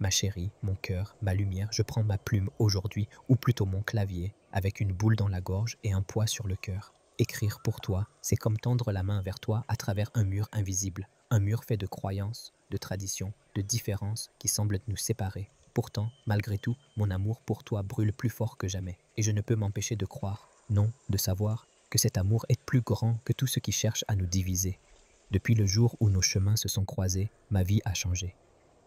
Ma chérie, mon cœur, ma lumière, je prends ma plume aujourd'hui, ou plutôt mon clavier, avec une boule dans la gorge et un poids sur le cœur. Écrire pour toi, c'est comme tendre la main vers toi à travers un mur invisible, un mur fait de croyances, de traditions, de différences qui semblent nous séparer. Pourtant, malgré tout, mon amour pour toi brûle plus fort que jamais, et je ne peux m'empêcher de croire, non, de savoir, que cet amour est plus grand que tout ce qui cherche à nous diviser. Depuis le jour où nos chemins se sont croisés, ma vie a changé.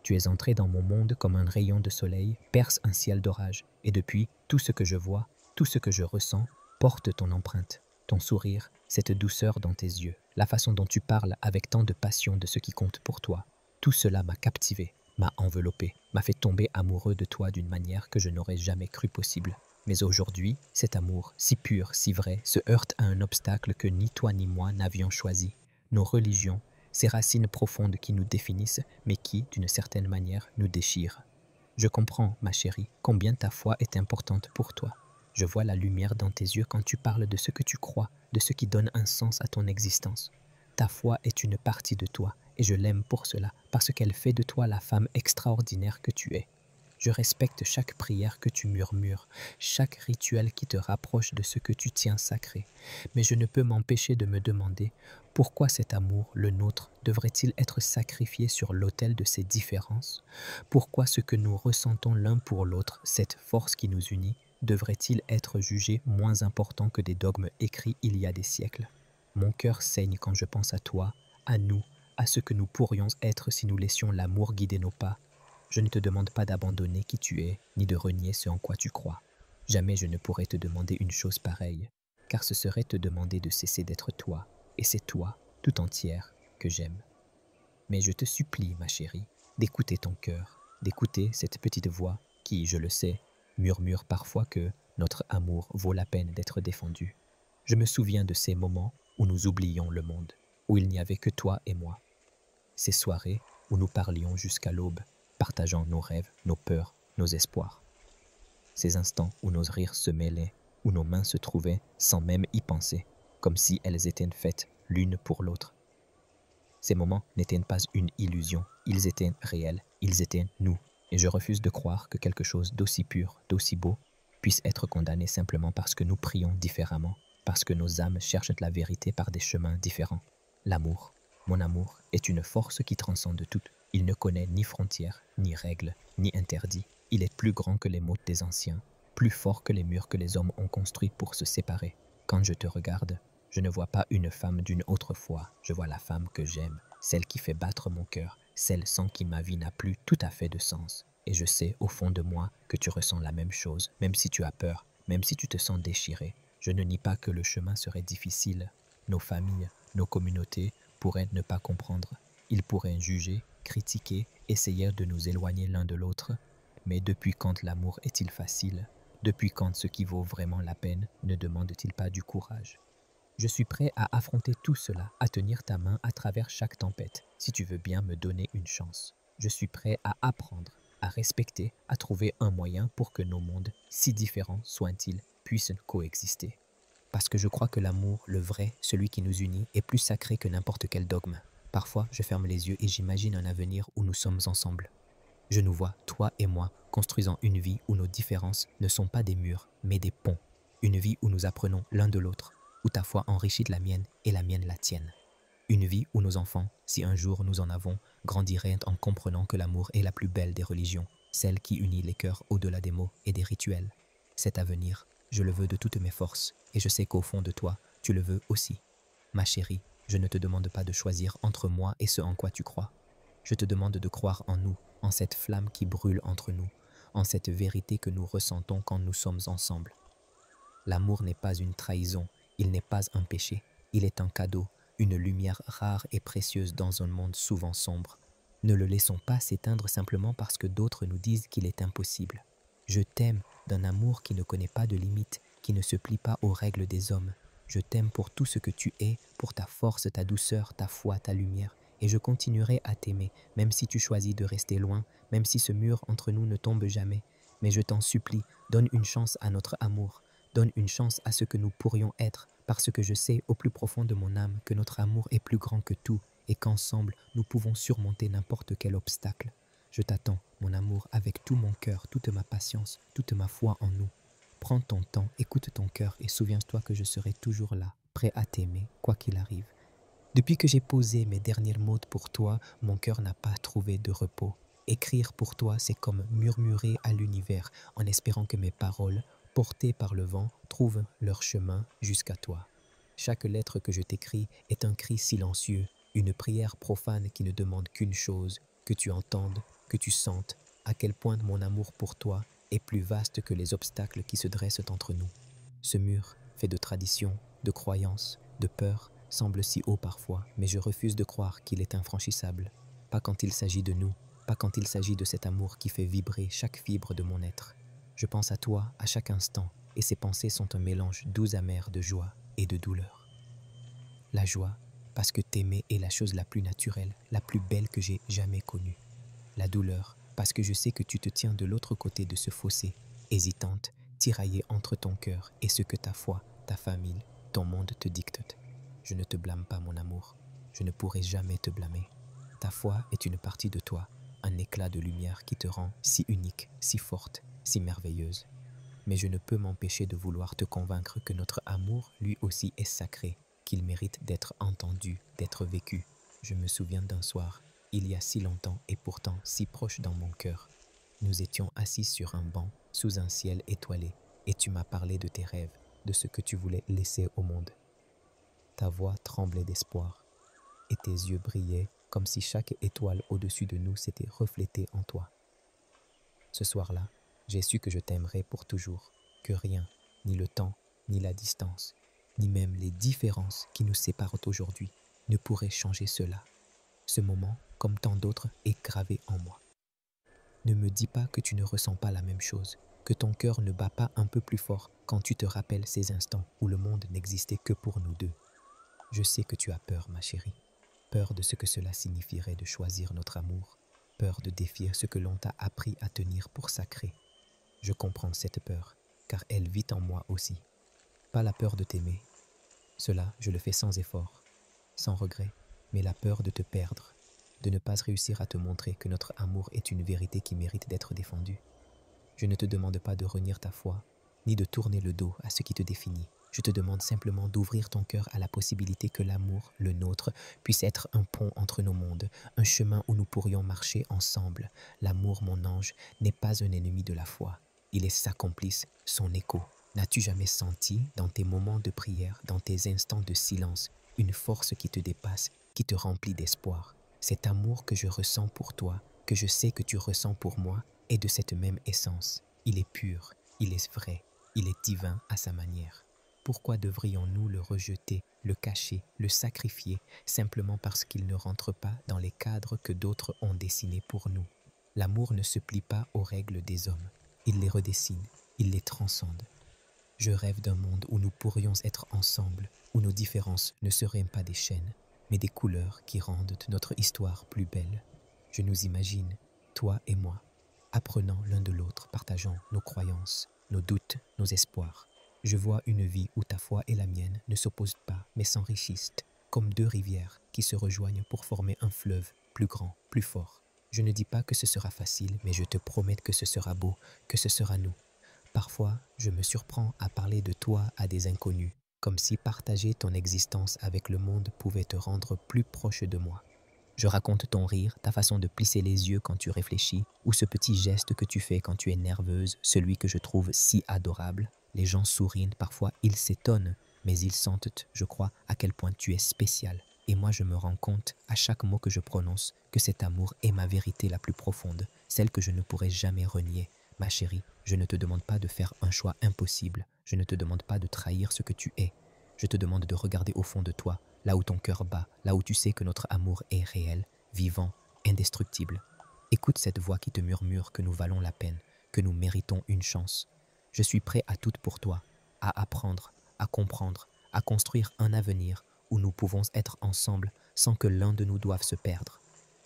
Tu es entré dans mon monde comme un rayon de soleil perce un ciel d'orage, et depuis, tout ce que je vois, tout ce que je ressens, porte ton empreinte, ton sourire, cette douceur dans tes yeux, la façon dont tu parles avec tant de passion de ce qui compte pour toi. Tout cela m'a captivé, m'a enveloppé, m'a fait tomber amoureux de toi d'une manière que je n'aurais jamais cru possible. Mais aujourd'hui, cet amour, si pur, si vrai, se heurte à un obstacle que ni toi ni moi n'avions choisi. Nos religions, ces racines profondes qui nous définissent, mais qui, d'une certaine manière, nous déchirent. Je comprends, ma chérie, combien ta foi est importante pour toi. Je vois la lumière dans tes yeux quand tu parles de ce que tu crois, de ce qui donne un sens à ton existence. Ta foi est une partie de toi, et je l'aime pour cela, parce qu'elle fait de toi la femme extraordinaire que tu es. Je respecte chaque prière que tu murmures, chaque rituel qui te rapproche de ce que tu tiens sacré. Mais je ne peux m'empêcher de me demander pourquoi cet amour, le nôtre, devrait-il être sacrifié sur l'autel de ces différences? Pourquoi ce que nous ressentons l'un pour l'autre, cette force qui nous unit, devrait-il être jugé moins important que des dogmes écrits il y a des siècles? Mon cœur saigne quand je pense à toi, à nous, à ce que nous pourrions être si nous laissions l'amour guider nos pas. Je ne te demande pas d'abandonner qui tu es, ni de renier ce en quoi tu crois. Jamais je ne pourrais te demander une chose pareille, car ce serait te demander de cesser d'être toi, et c'est toi, tout entière, que j'aime. Mais je te supplie, ma chérie, d'écouter ton cœur, d'écouter cette petite voix qui, je le sais, murmure parfois que notre amour vaut la peine d'être défendu. Je me souviens de ces moments où nous oublions le monde, où il n'y avait que toi et moi. Ces soirées où nous parlions jusqu'à l'aube, partageant nos rêves, nos peurs, nos espoirs. Ces instants où nos rires se mêlaient, où nos mains se trouvaient sans même y penser, comme si elles étaient faites l'une pour l'autre. Ces moments n'étaient pas une illusion, ils étaient réels, ils étaient nous. Et je refuse de croire que quelque chose d'aussi pur, d'aussi beau, puisse être condamné simplement parce que nous prions différemment, parce que nos âmes cherchent la vérité par des chemins différents. L'amour, mon amour, est une force qui transcende tout. Il ne connaît ni frontières, ni règles, ni interdits. Il est plus grand que les mots des anciens, plus fort que les murs que les hommes ont construits pour se séparer. Quand je te regarde, je ne vois pas une femme d'une autre foi, je vois la femme que j'aime, celle qui fait battre mon cœur, celle sans qui ma vie n'a plus tout à fait de sens. Et je sais au fond de moi que tu ressens la même chose, même si tu as peur, même si tu te sens déchiré. Je ne nie pas que le chemin serait difficile. Nos familles, nos communautés pourraient ne pas comprendre. Ils pourraient juger, critiquer, essayer de nous éloigner l'un de l'autre. Mais depuis quand l'amour est-il facile? Depuis quand ce qui vaut vraiment la peine ne demande-t-il pas du courage? Je suis prêt à affronter tout cela, à tenir ta main à travers chaque tempête, si tu veux bien me donner une chance. Je suis prêt à apprendre, à respecter, à trouver un moyen pour que nos mondes, si différents soient-ils, puissent coexister. Parce que je crois que l'amour, le vrai, celui qui nous unit, est plus sacré que n'importe quel dogme. Parfois, je ferme les yeux et j'imagine un avenir où nous sommes ensemble. Je nous vois, toi et moi, construisant une vie où nos différences ne sont pas des murs, mais des ponts. Une vie où nous apprenons l'un de l'autre, où ta foi enrichit la mienne et la mienne la tienne. Une vie où nos enfants, si un jour nous en avons, grandiraient en comprenant que l'amour est la plus belle des religions, celle qui unit les cœurs au-delà des mots et des rituels. Cet avenir, je le veux de toutes mes forces, et je sais qu'au fond de toi, tu le veux aussi. Ma chérie, je ne te demande pas de choisir entre moi et ce en quoi tu crois. Je te demande de croire en nous, en cette flamme qui brûle entre nous, en cette vérité que nous ressentons quand nous sommes ensemble. L'amour n'est pas une trahison, il n'est pas un péché, il est un cadeau, une lumière rare et précieuse dans un monde souvent sombre. Ne le laissons pas s'éteindre simplement parce que d'autres nous disent qu'il est impossible. Je t'aime d'un amour qui ne connaît pas de limites, qui ne se plie pas aux règles des hommes. Je t'aime pour tout ce que tu es, pour ta force, ta douceur, ta foi, ta lumière, et je continuerai à t'aimer, même si tu choisis de rester loin, même si ce mur entre nous ne tombe jamais. Mais je t'en supplie, donne une chance à notre amour, donne une chance à ce que nous pourrions être, parce que je sais au plus profond de mon âme que notre amour est plus grand que tout, et qu'ensemble nous pouvons surmonter n'importe quel obstacle. Je t'attends mon amour, avec tout mon cœur, toute ma patience, toute ma foi en nous. Prends ton temps, écoute ton cœur et souviens-toi que je serai toujours là, prêt à t'aimer, quoi qu'il arrive. Depuis que j'ai posé mes derniers mots pour toi, mon cœur n'a pas trouvé de repos. Écrire pour toi, c'est comme murmurer à l'univers en espérant que mes paroles, portées par le vent, trouvent leur chemin jusqu'à toi. Chaque lettre que je t'écris est un cri silencieux, une prière profane qui ne demande qu'une chose, que tu entendes, que tu sentes à quel point mon amour pour toi est plus vaste que les obstacles qui se dressent entre nous. Ce mur, fait de traditions, de croyances, de peurs, semble si haut parfois, mais je refuse de croire qu'il est infranchissable. Pas quand il s'agit de nous, pas quand il s'agit de cet amour qui fait vibrer chaque fibre de mon être. Je pense à toi à chaque instant, et ces pensées sont un mélange doux amer de joie et de douleur. La joie, parce que t'aimer est la chose la plus naturelle, la plus belle que j'ai jamais connue. La douleur, parce que je sais que tu te tiens de l'autre côté de ce fossé, hésitante, tiraillée entre ton cœur et ce que ta foi, ta famille, ton monde te dictent. Je ne te blâme pas, mon amour. Je ne pourrai jamais te blâmer. Ta foi est une partie de toi, un éclat de lumière qui te rend si unique, si forte, si merveilleuse. Mais je ne peux m'empêcher de vouloir te convaincre que notre amour, lui aussi, est sacré, qu'il mérite d'être entendu, d'être vécu. Je me souviens d'un soir, il y a si longtemps et pourtant si proche dans mon cœur. Nous étions assis sur un banc, sous un ciel étoilé, et tu m'as parlé de tes rêves, de ce que tu voulais laisser au monde. Ta voix tremblait d'espoir, et tes yeux brillaient comme si chaque étoile au-dessus de nous s'était reflétée en toi. Ce soir-là, j'ai su que je t'aimerais pour toujours, que rien, ni le temps, ni la distance, ni même les différences qui nous séparent aujourd'hui, ne pourraient changer cela. Ce moment, comme tant d'autres, est gravé en moi. Ne me dis pas que tu ne ressens pas la même chose, que ton cœur ne bat pas un peu plus fort quand tu te rappelles ces instants où le monde n'existait que pour nous deux. Je sais que tu as peur, ma chérie, peur de ce que cela signifierait de choisir notre amour, peur de défier ce que l'on t'a appris à tenir pour sacré. Je comprends cette peur, car elle vit en moi aussi. Pas la peur de t'aimer, cela je le fais sans effort, sans regret, mais la peur de te perdre, de ne pas réussir à te montrer que notre amour est une vérité qui mérite d'être défendue. Je ne te demande pas de renier ta foi, ni de tourner le dos à ce qui te définit. Je te demande simplement d'ouvrir ton cœur à la possibilité que l'amour, le nôtre, puisse être un pont entre nos mondes, un chemin où nous pourrions marcher ensemble. L'amour, mon ange, n'est pas un ennemi de la foi. Il est sa complice, son écho. N'as-tu jamais senti, dans tes moments de prière, dans tes instants de silence, une force qui te dépasse, qui te remplit d'espoir? Cet amour que je ressens pour toi, que je sais que tu ressens pour moi, est de cette même essence. Il est pur, il est vrai, il est divin à sa manière. Pourquoi devrions-nous le rejeter, le cacher, le sacrifier, simplement parce qu'il ne rentre pas dans les cadres que d'autres ont dessinés pour nous? L'amour ne se plie pas aux règles des hommes. Il les redessine, il les transcende. Je rêve d'un monde où nous pourrions être ensemble, où nos différences ne seraient pas des chaînes, mais des couleurs qui rendent notre histoire plus belle. Je nous imagine, toi et moi, apprenant l'un de l'autre, partageant nos croyances, nos doutes, nos espoirs. Je vois une vie où ta foi et la mienne ne s'opposent pas, mais s'enrichissent, comme deux rivières qui se rejoignent pour former un fleuve plus grand, plus fort. Je ne dis pas que ce sera facile, mais je te promets que ce sera beau, que ce sera nous. Parfois, je me surprends à parler de toi à des inconnus, comme si partager ton existence avec le monde pouvait te rendre plus proche de moi. Je raconte ton rire, ta façon de plisser les yeux quand tu réfléchis, ou ce petit geste que tu fais quand tu es nerveuse, celui que je trouve si adorable. Les gens sourient, parfois ils s'étonnent, mais ils sentent, je crois, à quel point tu es spécial. Et moi je me rends compte, à chaque mot que je prononce, que cet amour est ma vérité la plus profonde, celle que je ne pourrai jamais renier. Ma chérie, je ne te demande pas de faire un choix impossible, je ne te demande pas de trahir ce que tu es. Je te demande de regarder au fond de toi, là où ton cœur bat, là où tu sais que notre amour est réel, vivant, indestructible. Écoute cette voix qui te murmure que nous valons la peine, que nous méritons une chance. Je suis prêt à tout pour toi, à apprendre, à comprendre, à construire un avenir où nous pouvons être ensemble sans que l'un de nous doive se perdre.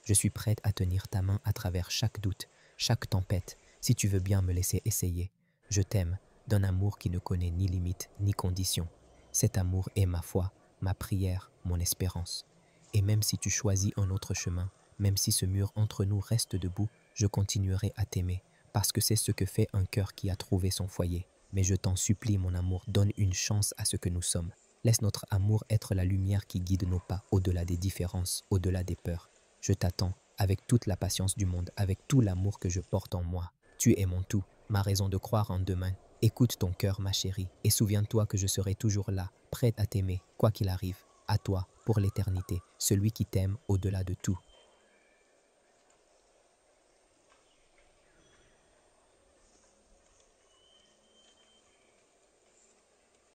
Je suis prête à tenir ta main à travers chaque doute, chaque tempête, si tu veux bien me laisser essayer. Je t'aime, d'un amour qui ne connaît ni limite ni condition. Cet amour est ma foi, ma prière, mon espérance. Et même si tu choisis un autre chemin, même si ce mur entre nous reste debout, je continuerai à t'aimer, parce que c'est ce que fait un cœur qui a trouvé son foyer. Mais je t'en supplie, mon amour, donne une chance à ce que nous sommes. Laisse notre amour être la lumière qui guide nos pas au-delà des différences, au-delà des peurs. Je t'attends avec toute la patience du monde, avec tout l'amour que je porte en moi. Tu es mon tout, ma raison de croire en demain. Écoute ton cœur, ma chérie, et souviens-toi que je serai toujours là, prête à t'aimer, quoi qu'il arrive. À toi, pour l'éternité, celui qui t'aime au-delà de tout.